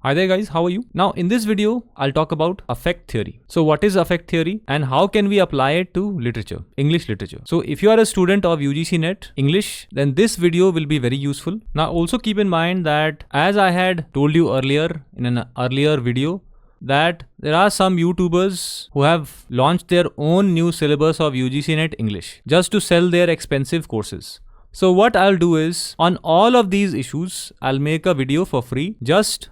Hi there guys, how are you? Now in this video, I'll talk about affect theory. So what is affect theory and how can we apply it to literature, English literature? So if you are a student of UGC NET English, then this video will be very useful. Now also keep in mind that as I had told you earlier in an earlier video, that there are some YouTubers who have launched their own new syllabus of UGC NET English just to sell their expensive courses. So what I'll do is, on all of these issues, I'll make a video for free. Just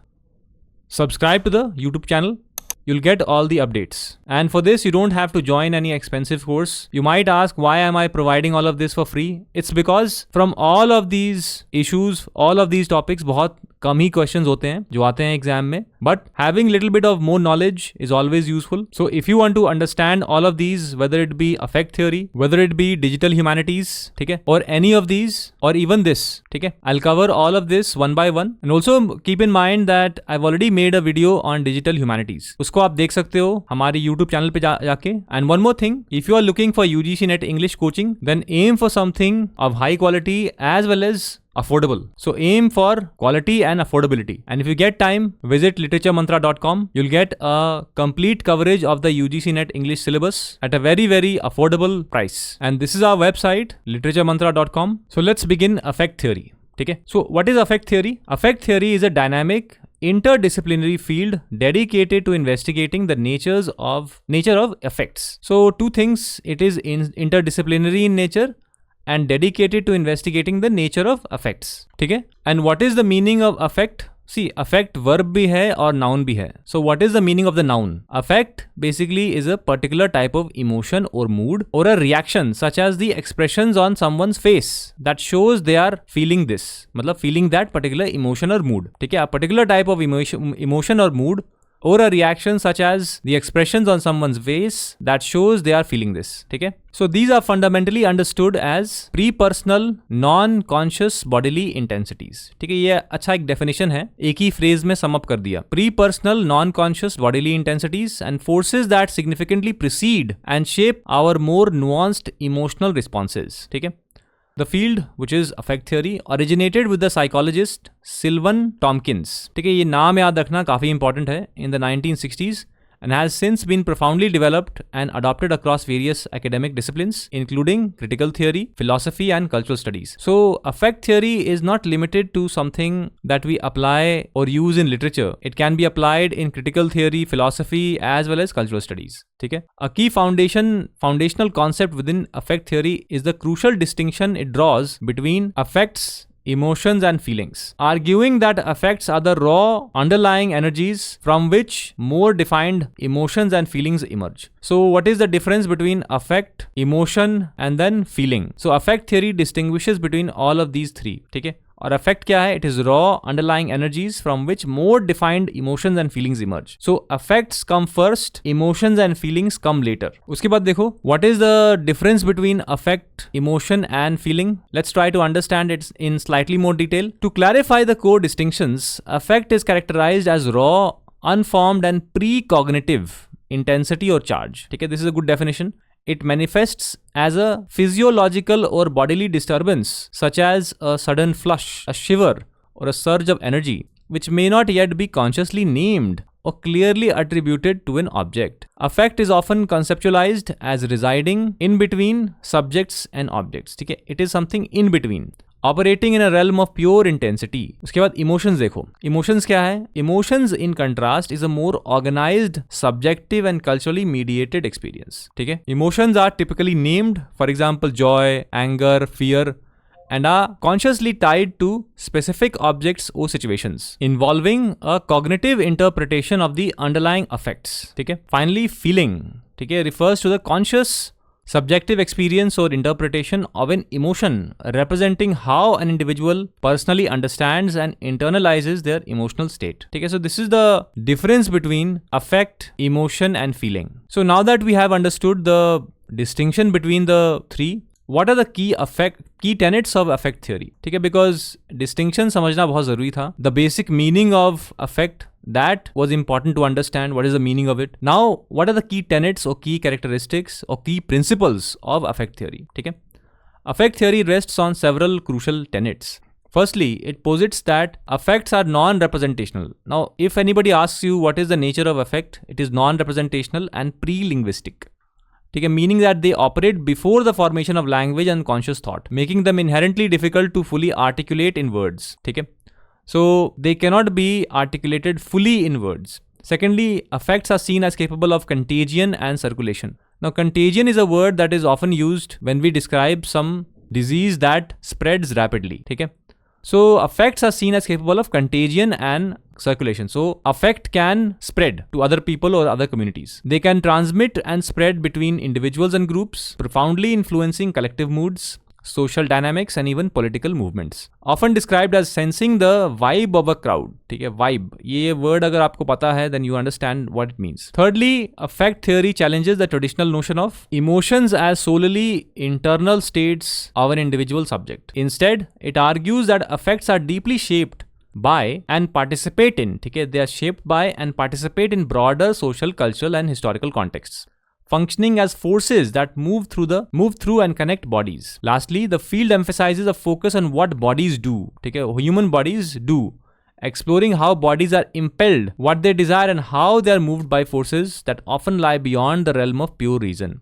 subscribe to the YouTube channel. You'll get all the updates. And for this, you don't have to join any expensive course. You might ask, why am I providing all of this for free? It's because from all of these issues, all of these topics, बहुत कम ही questions होते हैं जो आते हैं exam में. But having little bit of more knowledge is always useful. So if you want to understand all of these, whether it be affect theory, whether it be digital humanities, ठीक है, or any of these, or even this, ठीक है, I'll cover all of this one by one. And also keep in mind that I've already made a video on digital humanities. उसको आप देख सकते हो हमारे YouTube चैनल पे जाके. And one more thing, if you are looking for UGC NET English coaching, then aim for something of high quality as well as affordable. So aim for quality and affordability. And if you get time, visit literaturemantra.com. You'll get a complete coverage of the UGC NET English syllabus at a very, very affordable price. And this is our website, literaturemantra.com. So let's begin affect theory. Okay? So what is affect theory? Affect theory is a dynamic interdisciplinary field dedicated to investigating the nature of affects. So two things, it is interdisciplinary in nature and dedicated to investigating the nature of affects. ठीक है? And what is the meaning of affect? See, affect verb भी है और noun भी है. So what is the meaning of the noun? Affect basically is a particular type of emotion or mood or a reaction such as the expressions on someone's face that shows they are feeling this. मतलब feeling that particular emotion or mood. ठीक है? A particular type of emotion or mood or a reaction such as the expressions on someone's face that shows they are feeling this. ठीक है? So these are fundamentally understood as pre-personal non-conscious bodily intensities. ठीक है? ये अच्छा एक definition है, एक ही phrase में sum up कर दिया. Pre-personal non-conscious bodily intensities and forces that significantly precede and shape our more nuanced emotional responses. ठीक है? The field, which is affect theory, originated with the psychologist Sylvan Tompkins. ठीक है, ये नाम याद रखना काफ़ी important है. In the 1960s, and has since been profoundly developed and adopted across various academic disciplines, including critical theory, philosophy, and cultural studies. So, affect theory is not limited to something that we apply or use in literature. It can be applied in critical theory, philosophy, as well as cultural studies. ठीक है? A key foundational concept within affect theory is the crucial distinction it draws between affects, emotions and feelings, arguing that affects are the raw underlying energies from which more defined emotions and feelings emerge. So what is the difference between affect, emotion and then feeling? So affect theory distinguishes between all of these three. ठीक है? और affect क्या है? It is raw underlying energies from which more defined emotions and feelings emerge. So affects come first, emotions and feelings come later. उसके बाद देखो, what is the difference between affect, emotion and feeling? Let's try to understand it in slightly more detail. To clarify the core distinctions, affect is characterized as raw, unformed and precognitive intensity or charge. ठीक है? This is a good definition. It manifests as a physiological or bodily disturbance, such as a sudden flush, a shiver, or a surge of energy, which may not yet be consciously named or clearly attributed to an object. Affect is often conceptualized as residing in between subjects and objects. ठीक है? It is something in between. Operating in a realm of pure intensity. उसके बाद emotions देखो. Emotions क्या है? Emotions in contrast is a more organized, subjective and culturally mediated experience. ठीक है? Emotions are typically named, for example, joy, anger, fear, and are consciously tied to specific objects or situations, involving a cognitive interpretation of the underlying affects. ठीक है? Finally, feeling. ठीक है? Refers to the conscious subjective experience or interpretation of an emotion representing how an individual personally understands and internalizes their emotional state. Okay, so this is the difference between affect, emotion and feeling. So now that we have understood the distinction between the three, what are the key tenets of affect theory? ठीक है? Because distinction समझना बहुत ज़रूरी था. The basic meaning of affect, that was important to understand. What is the meaning of it? Now, what are the key tenets or key characteristics or key principles of affect theory? ठीक है? Affect theory rests on several crucial tenets. Firstly, it posits that affects are non-representational. Now, if anybody asks you what is the nature of affect, it is non-representational and pre-linguistic. Okay, meaning that they operate before the formation of language and conscious thought, making them inherently difficult to fully articulate in words. Okay? So they cannot be articulated fully in words. Secondly, affects are seen as capable of contagion and circulation. Now, contagion is a word that is often used when we describe some disease that spreads rapidly. Okay? So affects are seen as capable of contagion and circulation. So affect can spread to other people or other communities. They can transmit and spread between individuals and groups, profoundly influencing collective moods, social dynamics and even political movements. Often described as sensing the vibe of a crowd. ठीक है, vibe. ये word अगर आपको पता है, then you understand what it means. Thirdly, affect theory challenges the traditional notion of emotions as solely internal states of an individual subject. Instead, it argues that affects are deeply shaped by and participate in. ठीक है, they are shaped by and participate in broader social, cultural and historical contexts, functioning as forces that move through and connect bodies. Lastly, the field emphasizes a focus on what bodies do. Okay, human bodies do, exploring how bodies are impelled, what they desire, and how they are moved by forces that often lie beyond the realm of pure reason.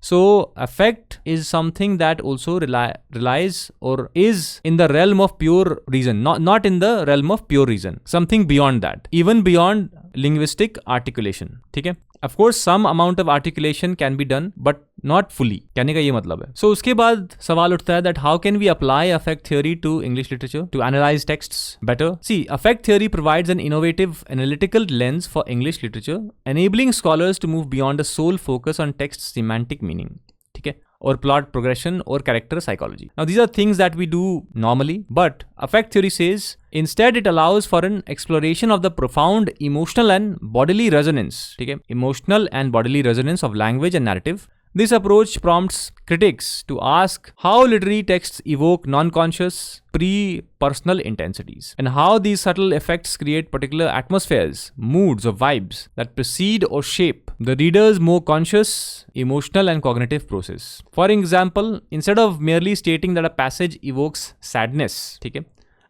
So, affect is something that also relies or is in the realm of pure reason, not in the realm of pure reason, something beyond that, even beyond linguistic articulation. ठीक है? Of course, some amount of articulation can be done, but not fully. कहने का ये मतलब है. So उसके बाद सवाल उठता है that how can we apply affect theory to English literature to analyze texts better? See, affect theory provides an innovative analytical lens for English literature, enabling scholars to move beyond the sole focus on text's semantic meaning. ठीक है? Or plot progression or character psychology. Now these are things that we do normally, but affect theory says instead it allows for an exploration of the profound emotional and bodily resonance. Okay? Emotional and bodily resonance of language and narrative. This approach prompts critics to ask how literary texts evoke non-conscious, pre-personal intensities, and how these subtle effects create particular atmospheres, moods, or vibes that precede or shape the reader's more conscious, emotional, and cognitive process. For example, instead of merely stating that a passage evokes sadness, okay,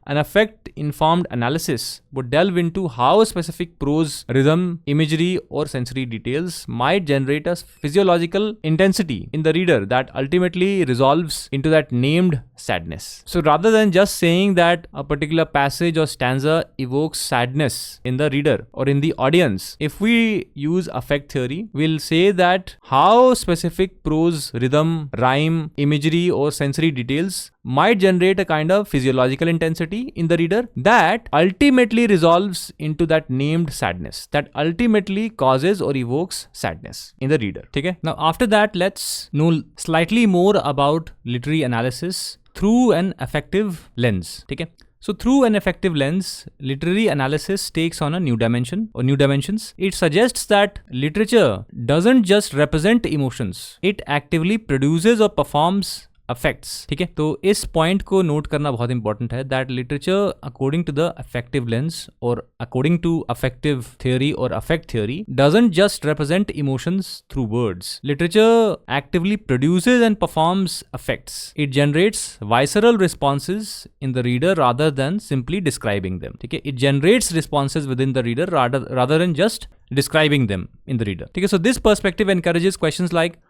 an affect-informed analysis would delve into how specific prose, rhythm, imagery, or sensory details might generate a physiological intensity in the reader that ultimately resolves into that named sadness. So rather than just saying that a particular passage or stanza evokes sadness in the reader or in the audience, if we use affect theory, we'll say that how specific prose, rhythm, rhyme, imagery, or sensory details might generate a kind of physiological intensity in the reader that ultimately resolves into that named sadness, that ultimately causes or evokes sadness in the reader. Okay? Now after that, let's know slightly more about literary analysis through an affective lens. Okay? So through an affective lens, literary analysis takes on a new dimension or new dimensions. It suggests that literature doesn't just represent emotions, it actively produces or performs affects. ठीक है, तो इस point को note करना बहुत important है that literature according to the affective lens और according to affective theory और affect theory doesn't just represent emotions through words. Literature actively produces and performs affects. It generates visceral responses in the reader rather than simply describing them. ठीक है, it generates responses within the reader rather than just describing them in the reader. Okay, so this perspective encourages questions like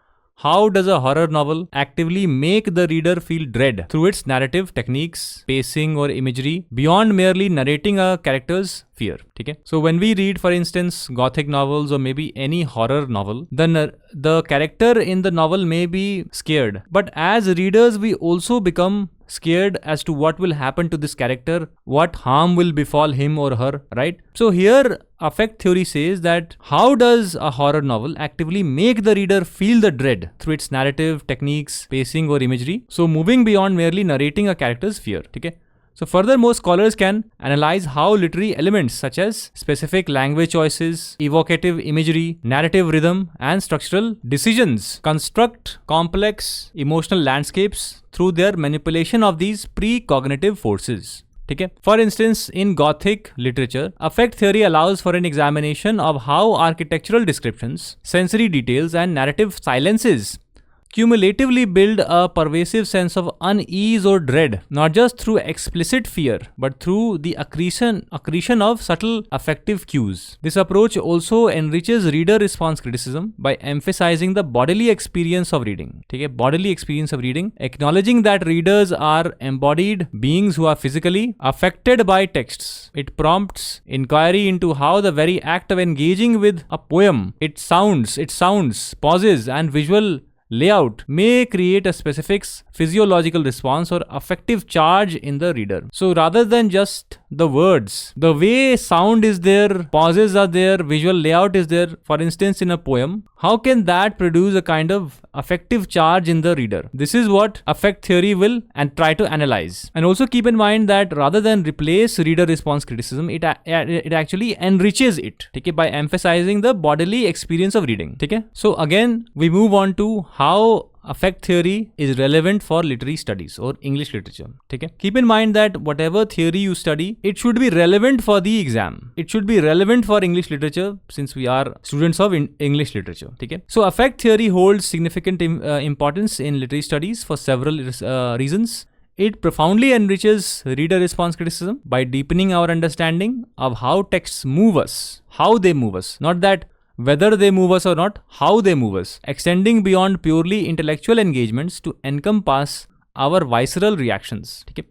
how does a horror novel actively make the reader feel dread through its narrative techniques, pacing or imagery beyond merely narrating a character's fear. Okay? So when we read, for instance, gothic novels or maybe any horror novel, the character in the novel may be scared, but as readers we also become scared as to what will happen to this character, what harm will befall him or her, right? So here affect theory says that how does a horror novel actively make the reader feel the dread through its narrative, techniques, pacing or imagery, so moving beyond merely narrating a character's fear. Okay? So furthermore, scholars can analyze how literary elements such as specific language choices, evocative imagery, narrative rhythm, and structural decisions construct complex emotional landscapes through their manipulation of these precognitive forces. Okay? For instance, in Gothic literature, affect theory allows for an examination of how architectural descriptions, sensory details, and narrative silences cumulatively build a pervasive sense of unease or dread, not just through explicit fear, but through the accretion of subtle affective cues. This approach also enriches reader response criticism by emphasizing the bodily experience of reading. ठीक है, bodily experience of reading, acknowledging that readers are embodied beings who are physically affected by texts. It prompts inquiry into how the very act of engaging with a poem, its sounds, pauses, and visual layout may create a specific physiological response or affective charge in the reader. So rather than just the words, the way sound is there, pauses are there, visual layout is there, for instance in a poem, how can that produce a kind of affective charge in the reader? This is what affect theory will and try to analyze. And also keep in mind that rather than replace reader response criticism, it actually enriches it, okay, by emphasizing the bodily experience of reading. Okay? So again, we move on to how affect theory is relevant for literary studies or English literature. Okay? Keep in mind that whatever theory you study, it should be relevant for the exam. It should be relevant for English literature since we are students of English literature. Okay? So affect theory holds significant importance in literary studies for several reasons. It profoundly enriches reader response criticism by deepening our understanding of how texts move us, how they move us, not that whether they move us or not, how they move us, extending beyond purely intellectual engagements to encompass our visceral reactions. Okay?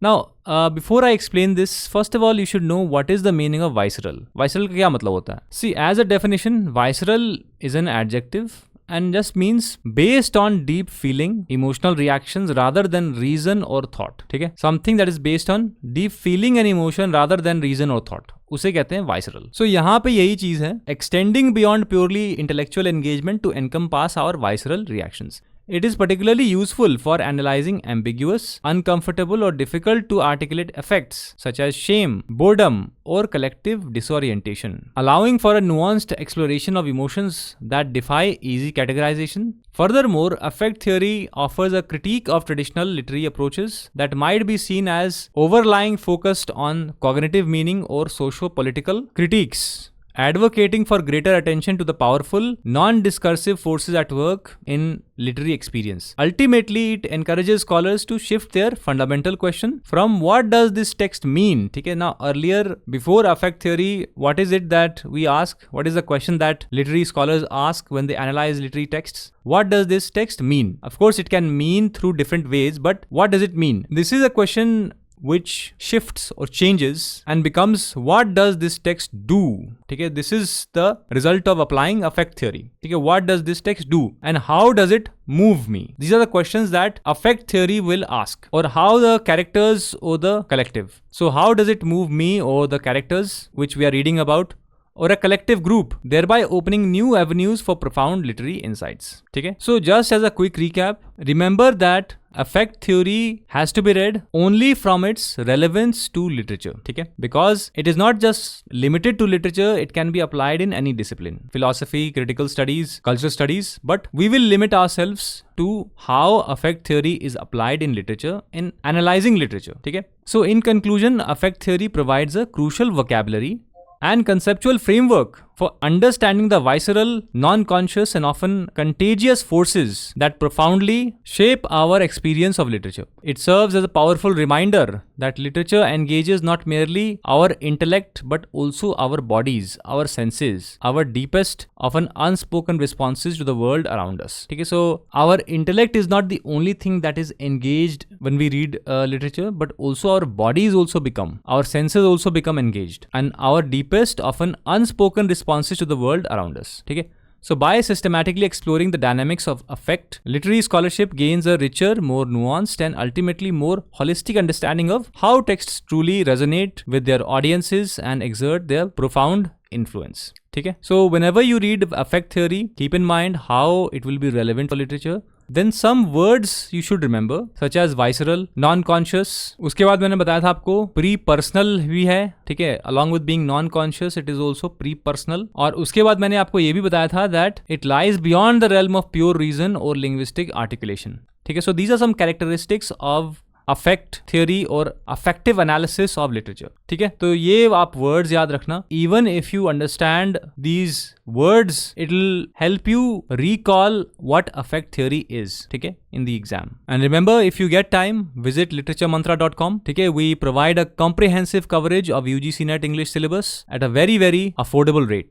Now, before I explain this, first of all, you should know what is the meaning of visceral. Visceral का क्या मतलब होता है? See, as a definition, visceral is an adjective and just means based on deep feeling, emotional reactions rather than reason or thought. ठीक है? Something that is based on deep feeling and emotion rather than reason or thought. उसे कहते हैं visceral. So यहाँ पे यही चीज है, extending beyond purely intellectual engagement to encompass our visceral reactions. It is particularly useful for analyzing ambiguous, uncomfortable or difficult to articulate affects such as shame, boredom or collective disorientation, allowing for a nuanced exploration of emotions that defy easy categorization. Furthermore, affect theory offers a critique of traditional literary approaches that might be seen as overlying focused on cognitive meaning or socio-political critiques, advocating for greater attention to the powerful, non-discursive forces at work in literary experience. Ultimately, it encourages scholars to shift their fundamental question from what does this text mean? Okay, now earlier, before affect theory, what is it that we ask? What is the question that literary scholars ask when they analyze literary texts? What does this text mean? Of course, it can mean through different ways, but what does it mean? This is a question which shifts or changes and becomes what does this text do? Okay, this is the result of applying affect theory. Okay, what does this text do and how does it move me? These are the questions that affect theory will ask. Or how the characters or the collective. So how does it move me or the characters which we are reading about, or a collective group, thereby opening new avenues for profound literary insights. Okay? So just as a quick recap, remember that affect theory has to be read only from its relevance to literature. Okay? Because it is not just limited to literature, it can be applied in any discipline. Philosophy, critical studies, cultural studies, but we will limit ourselves to how affect theory is applied in literature, in analyzing literature. Okay? So in conclusion, affect theory provides a crucial vocabulary and conceptual framework for understanding the visceral, non-conscious and often contagious forces that profoundly shape our experience of literature. It serves as a powerful reminder that literature engages not merely our intellect but also our bodies, our senses, our deepest, often unspoken responses to the world around us. Okay, so our intellect is not the only thing that is engaged when we read literature, but also our bodies also become, our senses also become engaged, and our deepest, often unspoken responses to the world around us. Okay? So by systematically exploring the dynamics of affect, literary scholarship gains a richer, more nuanced and ultimately more holistic understanding of how texts truly resonate with their audiences and exert their profound influence. Okay? So whenever you read affect theory, keep in mind how it will be relevant for literature. Then some words you should remember, such as visceral, non-conscious. उसके बाद मैंने बताया था आपको pre-personal भी है, ठीक है, along with being non-conscious, it is also pre-personal. और उसके बाद मैंने आपको ये भी बताया था that it lies beyond the realm of pure reason or linguistic articulation. ठीक है, so these are some characteristics of affect theory और अफेक्टिव एनालिसिस ऑफ लिटरेचर. ठीक है, तो ये आप वर्ड्स याद रखना. Even if you understand these words, it will help you recall what affect theory is, ठीक है, in the exam. And remember, if you get time, visit literaturemantra.com. ठीक है, we provide a comprehensive coverage of UGC NET English syllabus at a very affordable rate.